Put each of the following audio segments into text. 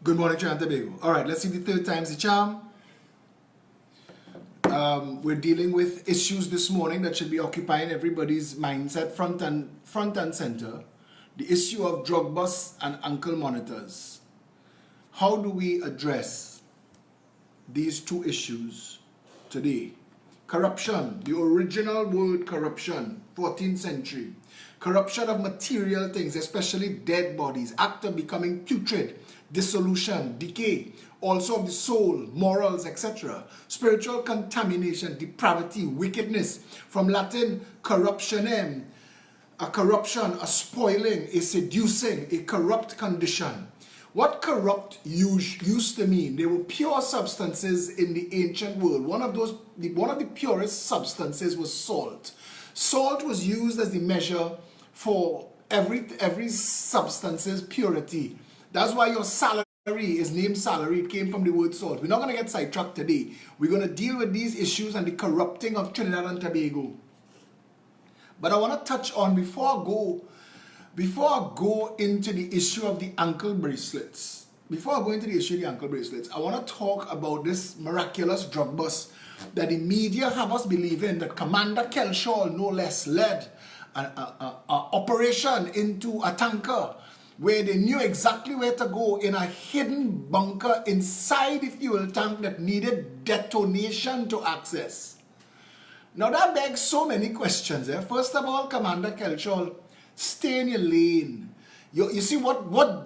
Good morning, Trinidad and Tobago. All right, let's see the third time's the charm. We're dealing with issues this morning that should be occupying everybody's mindset front and center. The issue of drug busts and ankle monitors. How do we address these two issues today? Corruption, the original word corruption, 14th century. Corruption of material things, especially dead bodies, after becoming putrid, dissolution, decay, also of the soul, morals, etc. Spiritual contamination, depravity, wickedness, from Latin corruptionem, a corruption, a spoiling, a seducing, a corrupt condition. What corrupt used to mean? They were pure substances in the ancient world. One of the purest substances was salt. Salt was used as the measure for every substance's purity. That's why your salary is named salary. It came from the word salt. We're not going to get sidetracked today. We're going to deal with these issues and the corrupting of Trinidad and Tobago. But I want to touch on, before I go into the issue of the ankle bracelets, I want to talk about this miraculous drug bust that the media have us believing that Commander Kelshaw, no less, led an operation into a tanker where they knew exactly where to go in a hidden bunker inside the fuel tank that needed detonation to access. Now that begs so many questions. First of all, Commander Kelshaw, stay in your lane. You see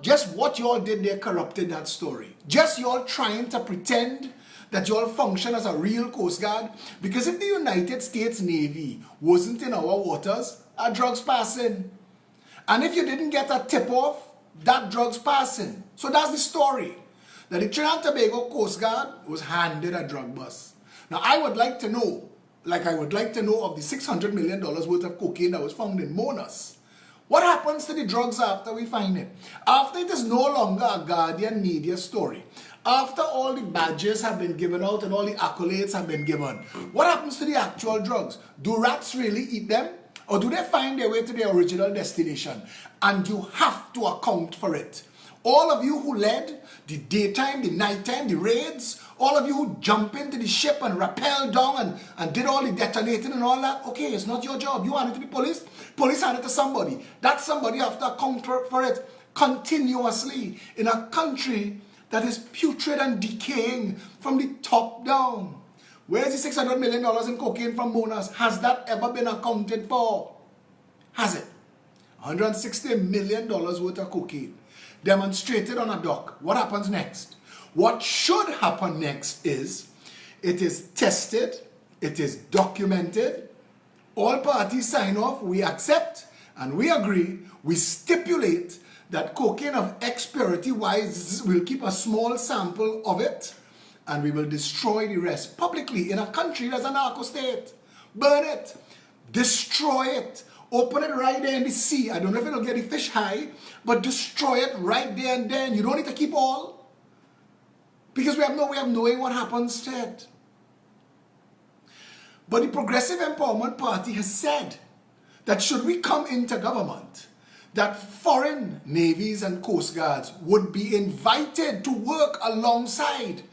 just what y'all did there corrupted that story. Just y'all trying to pretend that y'all function as a real Coast Guard. Because if the United States Navy wasn't in our waters, our drugs passing. And if you didn't get a tip-off, that drug's passing. So that's the story. That the Trinidad and Tobago Coast Guard was handed a drug bust. Now I would like to know, of the $600 million worth of cocaine that was found in Monas. What happens to the drugs after we find it? After it is no longer a Guardian media story. After all the badges have been given out and all the accolades have been given. What happens to the actual drugs? Do rats really eat them? Or do they find their way to their original destination? And you have to account for it. All of you who led the daytime, the nighttime, the raids, all of you who jump into the ship and rappel down and did all the detonating and all that, okay, it's not your job. You hand it to the police. Police hand it to somebody. That somebody have to account for it continuously in a country that is putrid and decaying from the top down. Where's the $600 million in cocaine from Monas? Has that ever been accounted for? Has it? $160 million worth of cocaine demonstrated on a dock. What happens next? What should happen next is, it is tested, it is documented, all parties sign off, we accept and we agree, we stipulate that cocaine of X purity wise, we'll keep a small sample of it and we will destroy the rest publicly in a country that's a narco state. Burn it, destroy it, open it right there in the sea. I don't know if it'll get the fish high, but destroy it right there and then. You don't need to keep all, because we have no way of knowing what happens to it. But the Progressive Empowerment Party has said that should we come into government, that foreign navies and coast guards would be invited to work alongside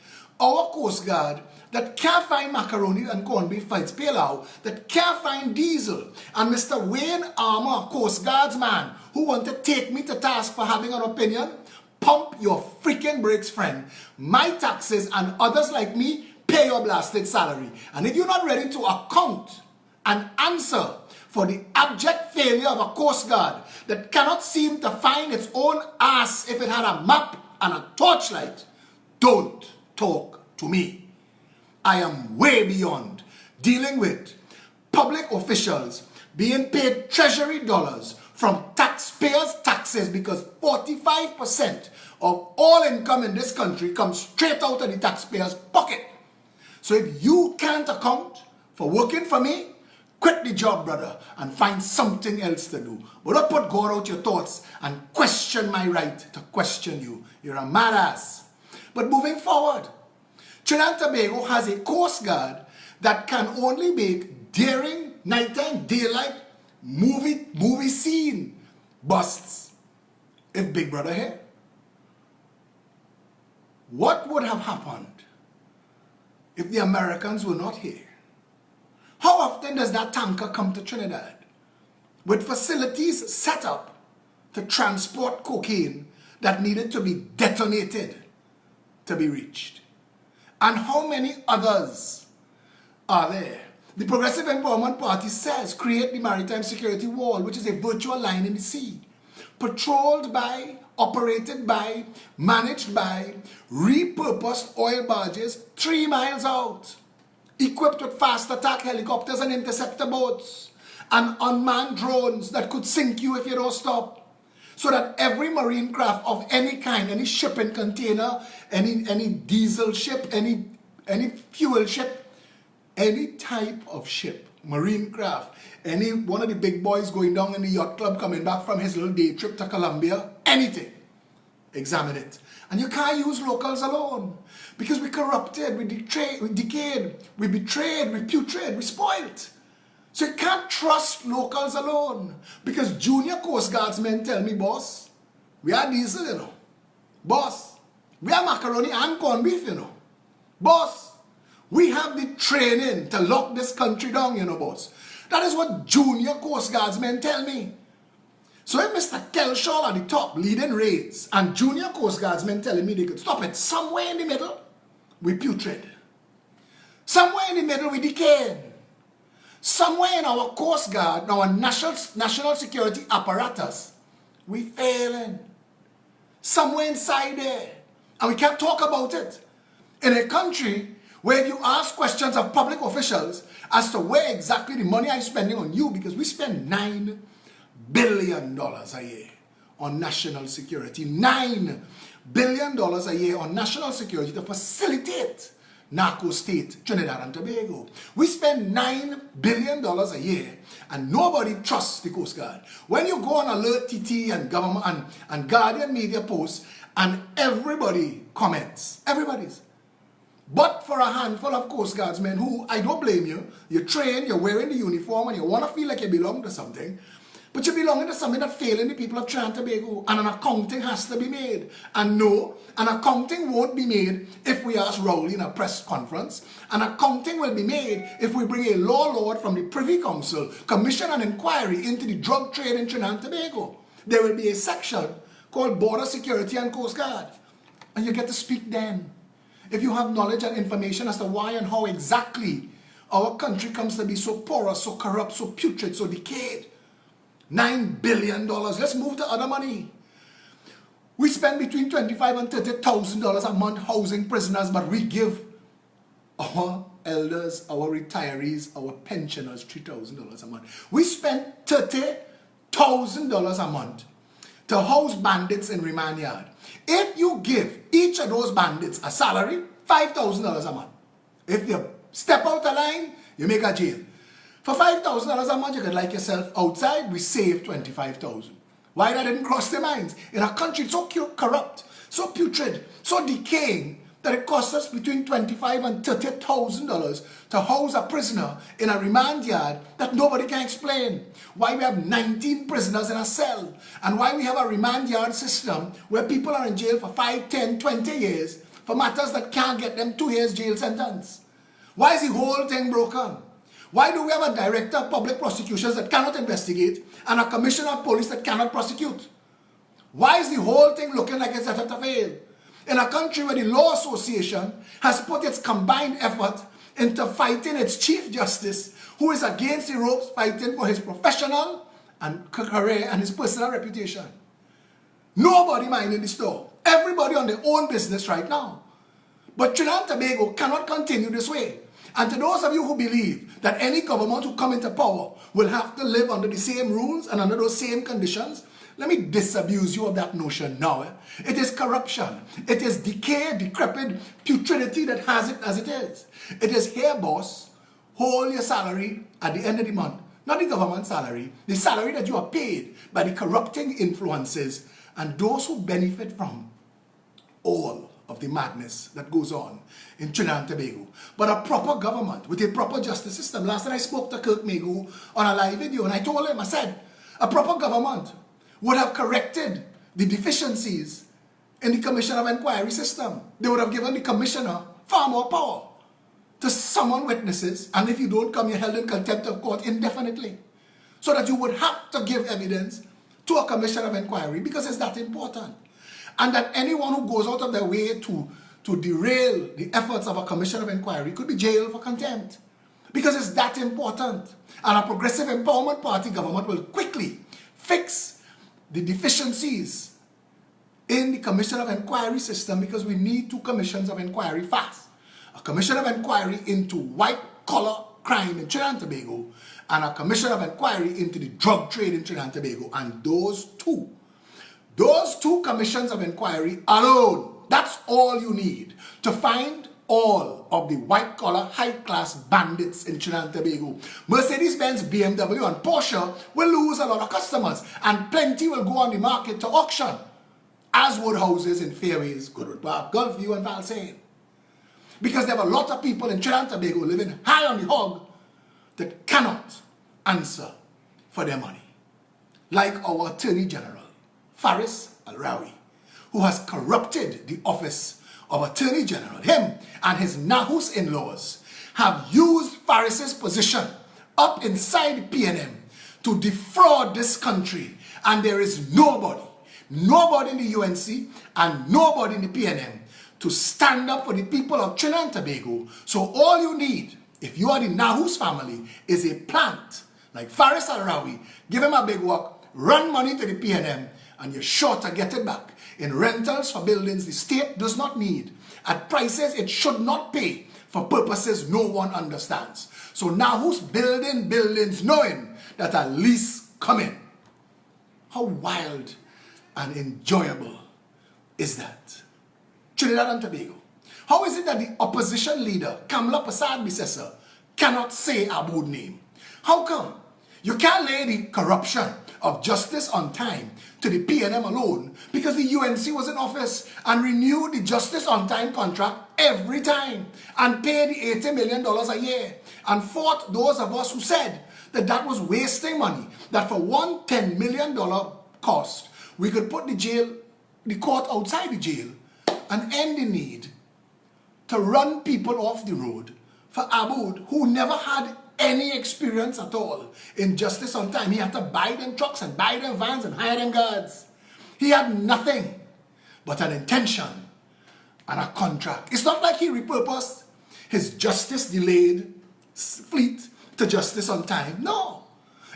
our Coast Guard that can't find macaroni and corned beef fights Palau, that can't find diesel. And Mr. Wayne Armour, Coast Guards man, who want to take me to task for having an opinion, pump your freaking brakes, friend. My taxes and others like me pay your blasted salary. And if you're not ready to account and answer for the abject failure of a Coast Guard that cannot seem to find its own ass if it had a map and a torchlight, don't talk to me. I am way beyond dealing with public officials being paid treasury dollars from taxpayers' taxes, because 45% of all income in this country comes straight out of the taxpayer's pocket. So if you can't account for working for me, quit the job, brother, and find something else to do. But don't put God out your thoughts and question my right to question you. You're a mad ass. But moving forward, Trinidad and Tobago has a Coast Guard that can only make daring, nighttime, daylight, movie scene busts. If Big Brother here, What would have happened if the Americans were not here? How often does that tanker come to Trinidad with facilities set up to transport cocaine that needed to be detonated to be reached? And how many others are there? The Progressive Empowerment Party says create the maritime security wall, which is a virtual line in the sea, patrolled by, operated by, managed by repurposed oil barges 3 miles out, equipped with fast attack helicopters and interceptor boats and unmanned drones that could sink you if you don't stop. So that every marine craft of any kind, any shipping container, any diesel ship, any fuel ship, any type of ship, marine craft, any one of the big boys going down in the yacht club coming back from his little day trip to Colombia, anything, examine it. And you can't use locals alone because we corrupted, we decayed, we betrayed, we putrid, we spoiled. So you can't trust locals alone because junior Coast Guardsmen tell me, boss, we are diesel, you know. Boss, we are macaroni and corned beef, you know. Boss, we have the training to lock this country down, you know, boss. That is what junior Coast Guardsmen tell me. So if Mr. Kelshaw at the top leading raids and junior Coast Guardsmen telling me they could stop it, somewhere in the middle, we putrid. Somewhere in the middle, we decayed. Somewhere in our Coast Guard, our national security apparatus, we failing. Somewhere inside there. And we can't talk about it. In a country where if you ask questions of public officials as to where exactly the money I'm spending on you, because we spend $9 billion a year on national security. $9 billion a year on national security to facilitate narco state, Trinidad and Tobago. We spend $9 billion a year and nobody trusts the Coast Guard. When you go on Alert TT and government and Guardian media posts and everybody comments, everybody's. But for a handful of Coast Guardsmen who, I don't blame you, you're trained, you're wearing the uniform and you want to feel like you belong to something, but you belong to something that failing the people of Trinidad and Tobago, and an accounting has to be made. And no, an accounting won't be made if we ask Rowley in a press conference. An accounting will be made if we bring a law lord from the Privy Council, commission an inquiry into the drug trade in Trinidad and Tobago. There will be a section called Border Security and Coast Guard. And you get to speak then. If you have knowledge and information as to why and how exactly our country comes to be so porous, so corrupt, so putrid, so decayed. $9 billion. Let's move to other money. We spend between $25,000 and $30,000 a month housing prisoners, but we give our elders, our retirees, our pensioners $3,000 a month. We spend $30,000 a month to house bandits in remand yard. If you give each of those bandits a salary, $5,000 a month. If you step out of line, you make a jail. For $5,000 a month, you could like yourself outside, we save $25,000. Why that didn't cross their minds? In a country so corrupt, so putrid, so decaying, that it costs us between $25,000 and $30,000 to house a prisoner in a remand yard that nobody can explain. Why we have 19 prisoners in a cell, and why we have a remand yard system where people are in jail for 5, 10, 20 years for matters that can't get them 2 years jail sentence. Why is the whole thing broken? Why do we have a director of public prosecutions that cannot investigate and a commissioner of police that cannot prosecute? Why is the whole thing looking like it's set to fail? In a country where the Law Association has put its combined effort into fighting its Chief Justice, who is against the ropes, fighting for his professional and career and his personal reputation. Nobody minding the store. Everybody on their own business right now. But Trinidad and Tobago cannot continue this way. And to those of you who believe that any government who come into power will have to live under the same rules and under those same conditions, let me disabuse you of that notion now. It is corruption. It is decay, decrepit putridity that has it as it is. It is here, boss, hold your salary at the end of the month. Not the government salary, the salary that you are paid by the corrupting influences and those who benefit from all of the madness that goes on in Trinidad and Tobago. But a proper government with a proper justice system. Last night I spoke to Kirk Megu on a live video and I told him, I said, a proper government would have corrected the deficiencies in the Commission of Inquiry system. They would have given the commissioner far more power to summon witnesses, and if you don't come, you're held in contempt of court indefinitely. So that you would have to give evidence to a Commission of Inquiry because it's that important. And that anyone who goes out of their way to derail the efforts of a Commission of Inquiry could be jailed for contempt. Because it's that important. And a Progressive Empowerment Party government will quickly fix the deficiencies in the Commission of Inquiry system, because we need 2 commissions of inquiry fast. A Commission of Inquiry into white-collar crime in Trinidad and Tobago, and a Commission of Inquiry into the drug trade in Trinidad and Tobago. And those two commissions of inquiry alone, that's all you need to find all of the white-collar, high-class bandits in Trinidad and Tobago. Mercedes-Benz, BMW, and Porsche will lose a lot of customers, and plenty will go on the market to auction, as would houses in Fairways, Goodwood Park, Gulfview, and Valsayn. Because there are a lot of people in Trinidad and Tobago living high on the hog that cannot answer for their money. Like our Attorney General, Faris Al-Rawi, who has corrupted the office of Attorney General. Him and his Nahus in-laws have used Faris's position up inside PNM to defraud this country, and there is nobody in the UNC and nobody in the PNM to stand up for the people of Trinidad and Tobago. So all you need, if you are the Nahus family, is a plant like Faris Al-Rawi. Give him a big work, run money to the PNM, and you're sure to get it back in rentals for buildings the state does not need, at prices it should not pay, for purposes no one understands. So Nahus building buildings knowing that a lease coming. How wild and enjoyable is that? Trinidad and Tobago. How is it that the opposition leader, Kamla Persad-Bissessar, cannot say Aboud's name? How come? You can't lay the corruption of justice on time to the PNM alone, because the UNC was in office and renewed the justice on time contract every time and paid the $80 million a year, and fought those of us who said that that was wasting money, that for one $10 million cost, we could put the court outside the jail and end the need to run people off the road for Aboud, who never had any experience at all in justice on time. He had to buy them trucks and buy them vans and hire them guards. He had nothing but an intention and a contract. It's not like he repurposed his justice delayed fleet to justice on time. No.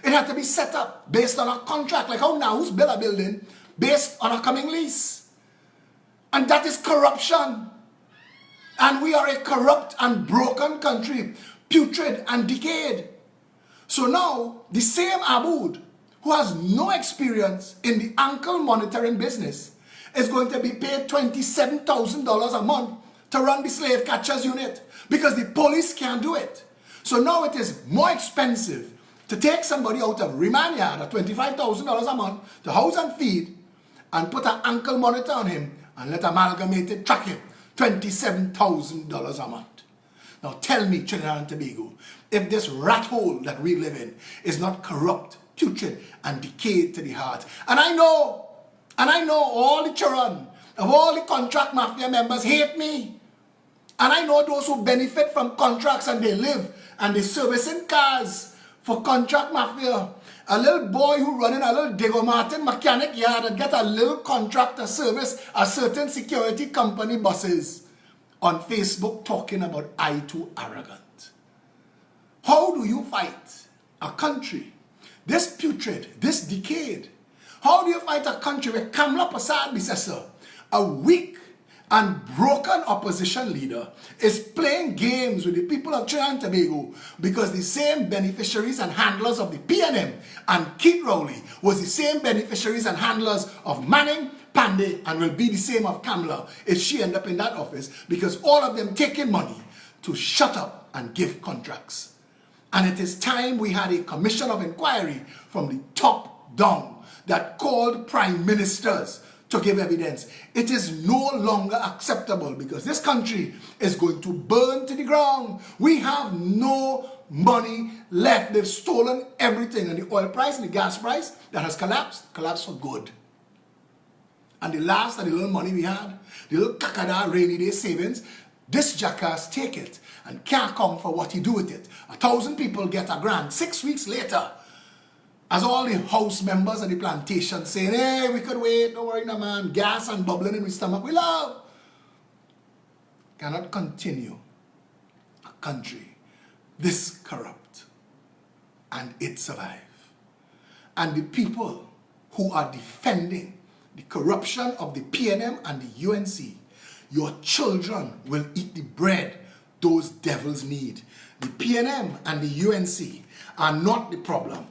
It had to be set up based on a contract, like how Nahus built a building based on a coming lease. And that is corruption. And we are a corrupt and broken country, putrid and decayed. So now, the same Aboud, who has no experience in the ankle monitoring business, is going to be paid $27,000 a month to run the slave catchers unit, because the police can't do it. So now it is more expensive to take somebody out of remand yard at $25,000 a month to house and feed, and put an ankle monitor on him and let Amalgamated track him. $27,000 a month. Now tell me, Trinidad and Tobago, if this rat hole that we live in is not corrupt, putrid, and decayed to the heart. And I know all the children of all the contract mafia members hate me. And I know those who benefit from contracts and they live and they servicing cars for contract mafia. A little boy who running a little Diego Martin mechanic yard and get a little contract to service a certain security company buses on Facebook talking about I too arrogant. How do you fight a country this putrid, this decayed? How do you fight a country where Kamla Persad-Bissessar, a weak and broken opposition leader, is playing games with the people of Trinidad and Tobago, because the same beneficiaries and handlers of the PNM and Keith Rowley was the same beneficiaries and handlers of Manning, Pandey, and will be the same of Kamla if she end up in that office, because all of them taking money to shut up and give contracts. And it is time we had a commission of inquiry from the top down that called prime ministers to give evidence. It is no longer acceptable, because this country is going to burn to the ground. We have no money left. They've stolen everything, and the oil price and the gas price that has collapsed for good. And the last of the little money we had, the little kakada rainy day savings, this jackass take it and can't come for what he do with it. 1,000 people get a grant. 6 weeks later, as all the house members of the plantation saying, hey, we could wait, don't worry, no man, gas and bubbling in my stomach, we love. Cannot continue a country this corrupt and it survive. And the people who are defending the corruption of the PNM and the UNC, your children will eat the bread those devils need. The PNM and the UNC are not the problem.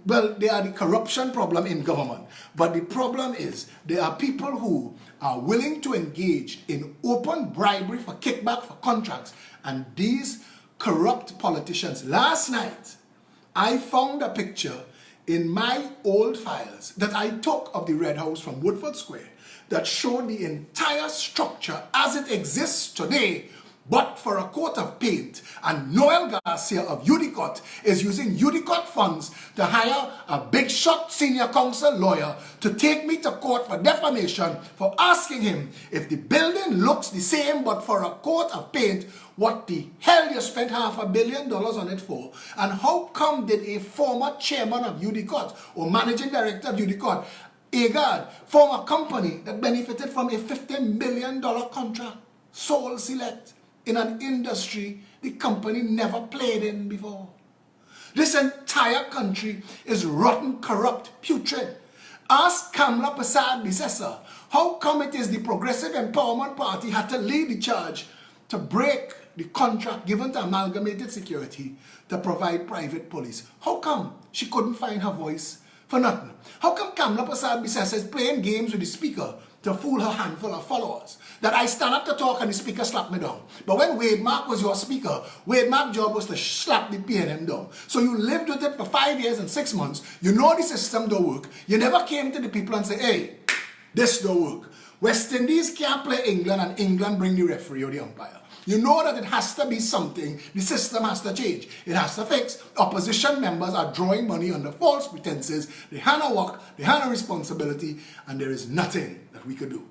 Well, they are the corruption problem in government. But the problem is there are people who are willing to engage in open bribery for kickback for contracts. And these corrupt politicians. Last night, I found a picture in my old files that I took of the Red House from Woodford Square that showed the entire structure as it exists today, but for a coat of paint. And Noel Garcia of Udicot is using Udicot funds to hire a big shot senior counsel lawyer to take me to court for defamation for asking him if the building looks the same but for a coat of paint, what the hell you spent $500 million on it for? And how come did a former chairman of Udicot or managing director of Udicot, Agard, form a company that benefited from a $50 million contract, Soul Select, in an industry the company never played in before? This entire country is rotten, corrupt, putrid. Ask Kamla Prasad Bisesa, how come it is the Progressive Empowerment Party had to lead the charge to break the contract given to Amalgamated Security to provide private police? How come she couldn't find her voice for nothing? How come Kamla Prasad Bisesa is playing games with the speaker to fool her handful of followers? That I stand up to talk and the speaker slapped me down. But when Wade Mark was your speaker, Wade Mark's job was to slap the PNM down. So you lived with it for 5 years and 6 months. You know the system don't work. You never came to the people and say, hey, this don't work. West Indies can't play England and England bring the referee or the umpire. You know that it has to be something, the system has to change. It has to fix. Opposition members are drawing money under false pretenses. They have no work, they have no responsibility, and there is nothing that we could do.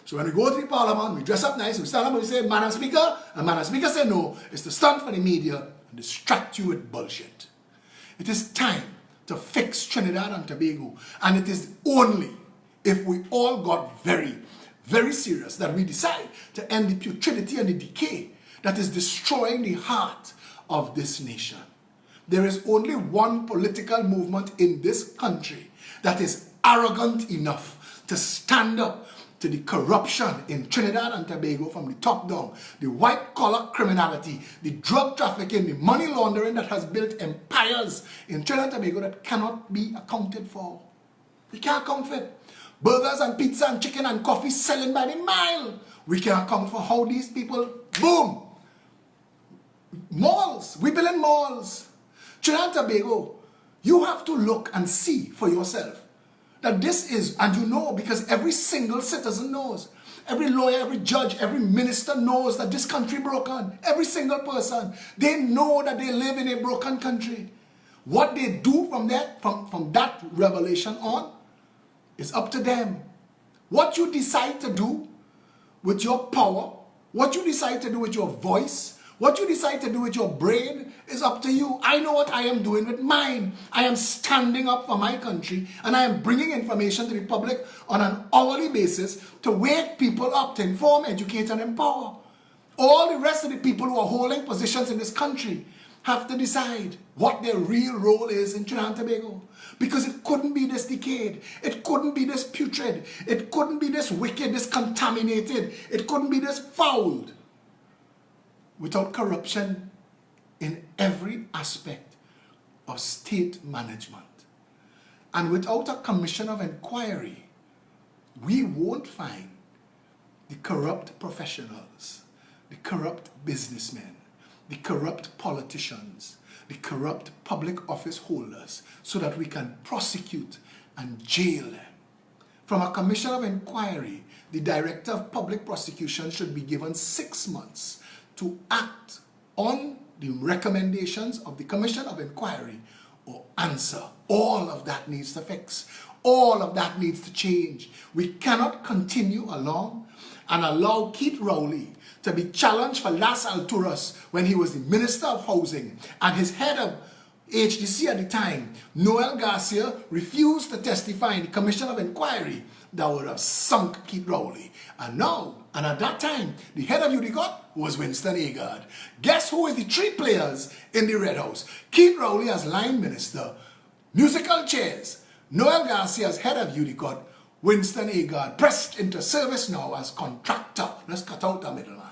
So when we go to the parliament, we dress up nice, we stand up and we say, Madam Speaker, and Madam Speaker say no, it's to stand for the media and distract you with bullshit. It is time to fix Trinidad and Tobago, and it is only if we all got very, very serious that we decide to end the putridity and the decay that is destroying the heart of this nation. There is only one political movement in this country that is arrogant enough to stand up to the corruption in Trinidad and Tobago from the top down, the white-collar criminality, the drug trafficking, the money laundering that has built empires in Trinidad and Tobago that cannot be accounted for. We can't account for it. Burgers and pizza and chicken and coffee selling by the mile. We can't account for how these people, boom. Malls, we build in malls. Trinidad and Tobago, you have to look and see for yourself that this is, and you know, because every single citizen knows. Every lawyer, every judge, every minister knows that this country broken. Every single person. They know that they live in a broken country. What they do from that revelation on is up to them. What you decide to do with your power, what you decide to do with your voice, what you decide to do with your brain is up to you. I know what I am doing with mine. I am standing up for my country, and I am bringing information to the public on an hourly basis to wake people up, to inform, educate, and empower. All the rest of the people who are holding positions in this country have to decide what their real role is in Trinidad and Tobago. Because it couldn't be this decayed. It couldn't be this putrid. It couldn't be this wicked, this contaminated. It couldn't be this fouled without corruption in every aspect of state management. And without a commission of inquiry, we won't find the corrupt professionals, the corrupt businessmen, the corrupt politicians, the corrupt public office holders, so that we can prosecute and jail them. From a commission of inquiry, the director of public prosecution should be given 6 months to act on the recommendations of the commission of inquiry or answer. All of that needs to fix. All of that needs to change. We cannot continue along and allow Keith Rowley to be challenged for Las Alturas when he was the Minister of Housing, and his head of HDC at the time, Noel Garcia, refused to testify in the Commission of Inquiry that would have sunk Keith Rowley. And at that time, the head of UDCOT was Winston Agard. Guess who is the three players in the Red House? Keith Rowley as line minister, musical chairs, Noel Garcia as head of UDCOT, Winston Agard pressed into service now as contractor. Let's cut out the middleman.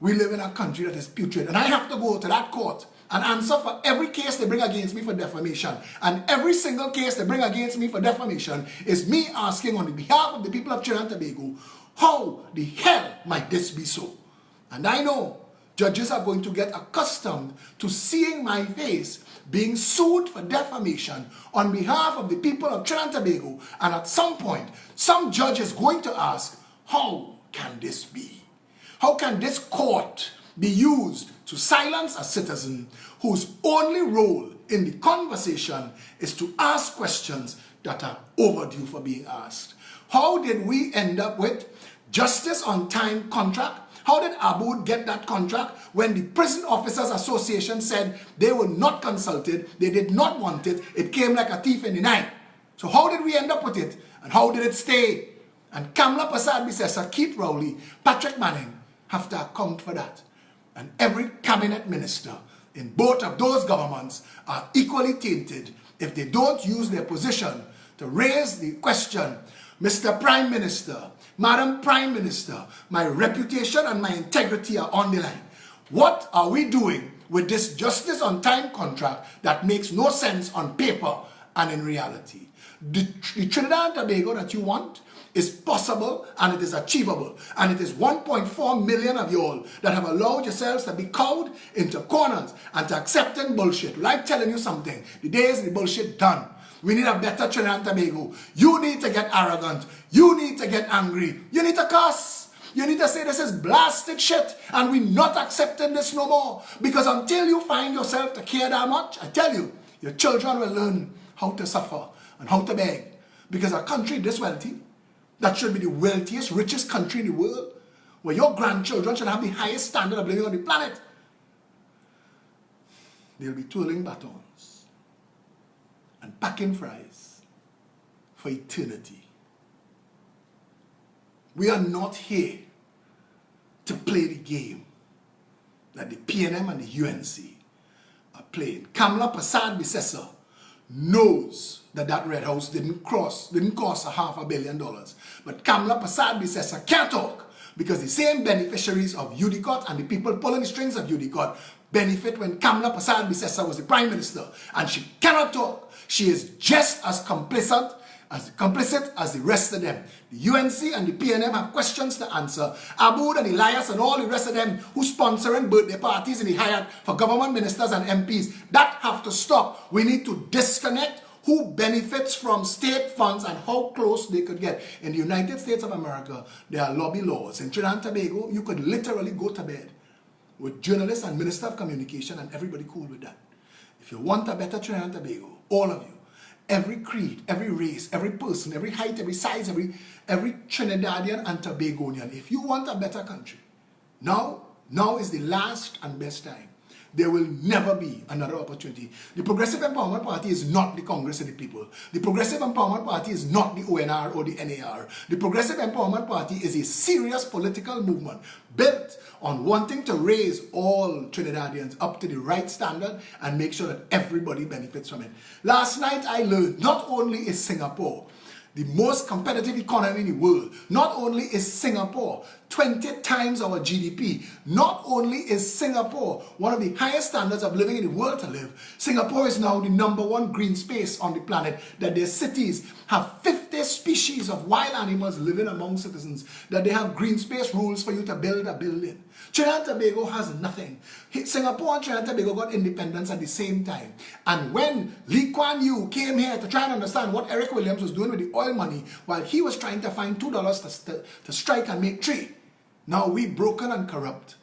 We live in a country that is putrid, and I have to go to that court and answer for every case they bring against me for defamation. And every single case they bring against me for defamation is me asking on behalf of the people of Trinidad and Tobago, how the hell might this be so? And I know judges are going to get accustomed to seeing my face being sued for defamation on behalf of the people of Trinidad and Tobago. And at some point, some judge is going to ask, how can this be? How can this court be used to silence a citizen whose only role in the conversation is to ask questions that are overdue for being asked? How did we end up with justice on time contract? How did Aboud get that contract when the Prison Officers Association said they were not consulted, they did not want it, it came like a thief in the night? So how did we end up with it? And how did it stay? And Kamla Persad-Bissessar, Keith Rowley, Patrick Manning have to account for that. And every cabinet minister in both of those governments are equally tainted if they don't use their position to raise the question, Mr. Prime Minister, Madam Prime Minister, my reputation and my integrity are on the line. What are we doing with this justice on time contract that makes no sense on paper and in reality? The Trinidad and Tobago that you want is possible and it is achievable, and it is 1.4 million of you all that have allowed yourselves to be cowed into corners and to accepting bullshit. Like telling you something, the days the bullshit done. We need a better Trinidad and Tobago. You need to get arrogant. You need to get angry. You need to cuss. You need to say this is blasted shit and we're not accepting this no more. Because until you find yourself to care that much, I tell you, your children will learn how to suffer and how to beg. Because a country this wealthy, that should be the wealthiest, richest country in the world, where your grandchildren should have the highest standard of living on the planet, they'll be twirling batons and packing fries for eternity. We are not here to play the game that the PNM and the UNC are playing. Kamla Persad-Bissessar knows that Red House didn't cost $500 million. But Kamla Persad-Bissessar can't talk because the same beneficiaries of UDCOT and the people pulling the strings of UDCOT benefit when Kamla Persad-Bissessar was the Prime Minister, and she cannot talk. She is just as complicit as the rest of them. The UNC and the PNM have questions to answer. Aboud and Elias and all the rest of them who sponsoring birthday parties in the Hyatt for government ministers and MPs, that have to stop. We need to disconnect who benefits from state funds and how close they could get. In the United States of America, there are lobby laws. In Trinidad and Tobago, you could literally go to bed with journalists and Minister of Communication and everybody cool with that. If you want a better Trinidad and Tobago, all of you, every creed, every race, every person, every height, every size, every Trinidadian and Tobagonian, if you want a better country, now is the last and best time. There will never be another opportunity. The Progressive Empowerment Party is not the Congress of the People. The Progressive Empowerment Party is not the ONR or the NAR. The Progressive Empowerment Party is a serious political movement built on wanting to raise all Trinidadians up to the right standard and make sure that everybody benefits from it. Last night I learned not only is Singapore the most competitive economy in the world, not only is Singapore 20 times our GDP, not only is Singapore one of the highest standards of living in the world to live, Singapore is now the #1 green space on the planet, that their cities have 50 species of wild animals living among citizens, that they have green space rules for you to build a building. Trinidad and Tobago has nothing. Singapore and Trinidad and Tobago got independence at the same time. And when Lee Kuan Yew came here to try and understand what Eric Williams was doing with the oil money, while he was trying to find $2 to strike and make 3, now we broken and corrupt.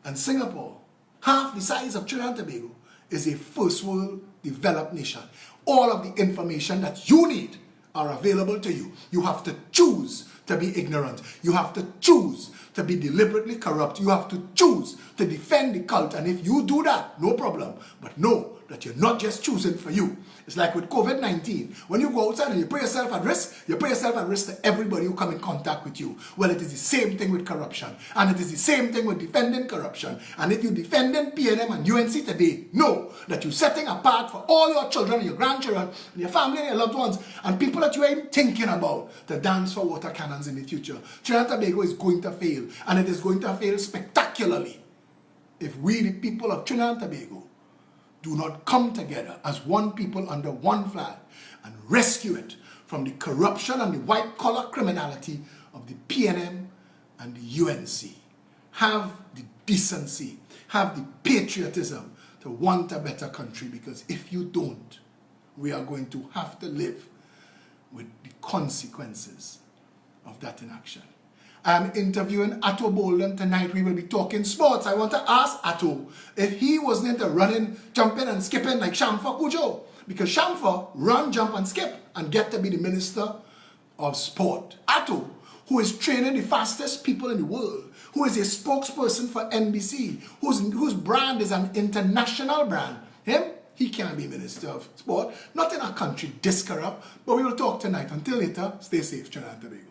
And Singapore, half the size of Trinidad and Tobago, is a first world developed nation. All of the information that you need are available to you. You have to choose to be ignorant. You have to choose to be deliberately corrupt. You have to choose to defend the cult. And if you do that, no problem. But know that you're not just choosing for you. It's like with COVID-19. When you go outside and you put yourself at risk, you put yourself at risk to everybody who come in contact with you. Well, it is the same thing with corruption. And it is the same thing with defending corruption. And if you're defending PNM and UNC today, know that you're setting apart for all your children and your grandchildren and your family and your loved ones and people that you are even thinking about to dance for water cannons in the future. Trinidad and Tobago is going to fail. And it is going to fail spectacularly if we, the people of Trinidad and Tobago, do not come together as one people under one flag and rescue it from the corruption and the white-collar criminality of the PNM and the UNC. Have the decency, have the patriotism to want a better country, because if you don't, we are going to have to live with the consequences of that inaction. I'm interviewing Atto Bolden tonight. We will be talking sports. I want to ask Atto if he wasn't into running, jumping and skipping like Shamfa Kujo. Because Shamfa run, jump and skip and get to be the Minister of Sport. Atto, who is training the fastest people in the world, who is a spokesperson for NBC, whose brand is an international brand. He can't be Minister of Sport. Not in a country this corrupt. But we will talk tonight. Until later, stay safe, Trinidad and Tobago.